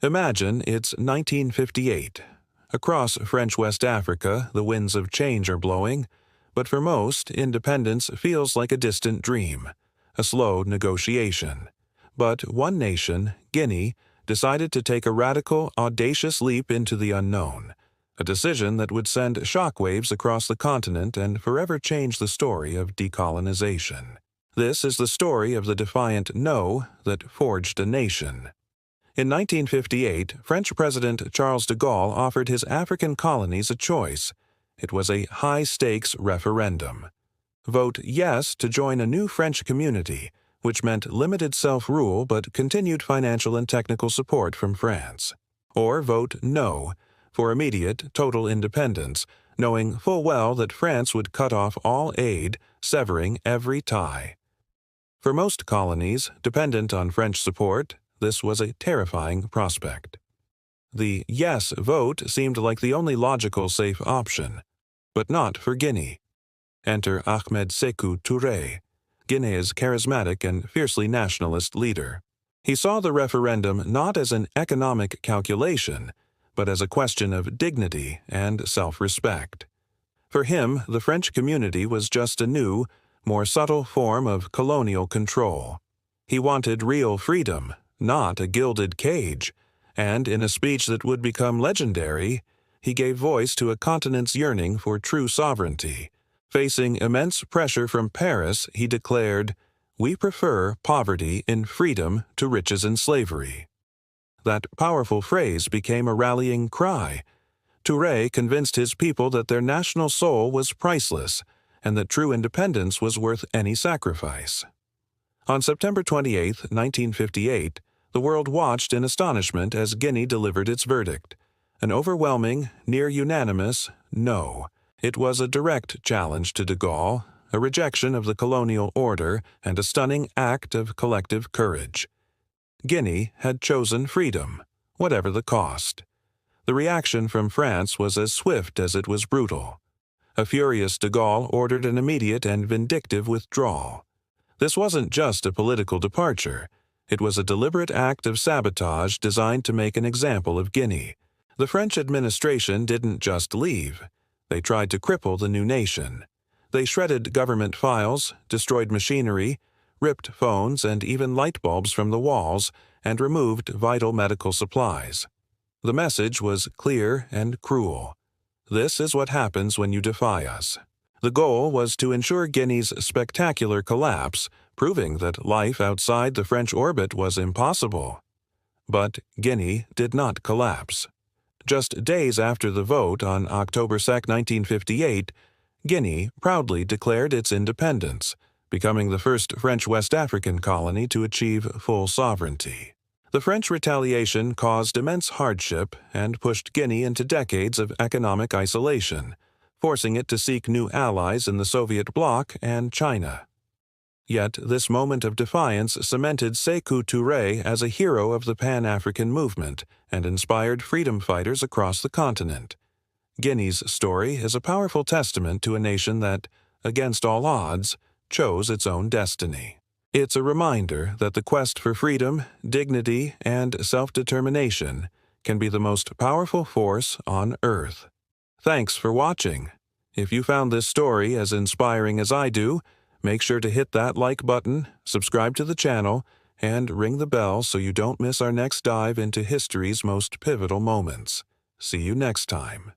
Imagine it's 1958. Across French West Africa, the winds of change are blowing, but for most, independence feels like a distant dream, a slow negotiation. But one nation, Guinea, decided to take a radical, audacious leap into the unknown, a decision that would send shockwaves across the continent and forever change the story of decolonization. This is the story of the defiant no that forged a nation. In 1958, French President Charles de Gaulle offered his African colonies a choice. It was a high-stakes referendum. Vote yes to join a new French community, which meant limited self-rule but continued financial and technical support from France. Or vote no for immediate, total independence, knowing full well that France would cut off all aid, severing every tie. For most colonies, dependent on French support, this was a terrifying prospect. The yes vote seemed like the only logical safe option, but not for Guinea. Enter Ahmed Sékou Touré, Guinea's charismatic and fiercely nationalist leader. He saw the referendum not as an economic calculation, but as a question of dignity and self-respect. For him, the French community was just a new, more subtle form of colonial control. He wanted real freedom, not a gilded cage, and in a speech that would become legendary, he gave voice to a continent's yearning for true sovereignty. Facing immense pressure from Paris, he declared, "We prefer poverty in freedom to riches in slavery." That powerful phrase became a rallying cry. Touré convinced his people that their national soul was priceless and that true independence was worth any sacrifice. On September 28, 1958, the world watched in astonishment as Guinea delivered its verdict. An overwhelming, near-unanimous no. It was a direct challenge to de Gaulle, a rejection of the colonial order, and a stunning act of collective courage. Guinea had chosen freedom, whatever the cost. The reaction from France was as swift as it was brutal. A furious de Gaulle ordered an immediate and vindictive withdrawal. This wasn't just a political departure. It was a deliberate act of sabotage designed to make an example of Guinea. The French administration didn't just leave. They tried to cripple the new nation. They shredded government files, destroyed machinery, ripped phones and even light bulbs from the walls, and removed vital medical supplies. The message was clear and cruel. This is what happens when you defy us. The goal was to ensure Guinea's spectacular collapse, proving that life outside the French orbit was impossible. But Guinea did not collapse. Just days after the vote on October 2, 1958, Guinea proudly declared its independence, becoming the first French West African colony to achieve full sovereignty. The French retaliation caused immense hardship and pushed Guinea into decades of economic isolation, forcing it to seek new allies in the Soviet bloc and China. Yet this moment of defiance cemented Sékou Touré as a hero of the Pan-African movement and inspired freedom fighters across the continent. Guinea's story is a powerful testament to a nation that, against all odds, chose its own destiny. It's a reminder that the quest for freedom, dignity, and self-determination can be the most powerful force on Earth. Thanks for watching. If you found this story as inspiring as I do, make sure to hit that like button, subscribe to the channel, and ring the bell so you don't miss our next dive into history's most pivotal moments. See you next time.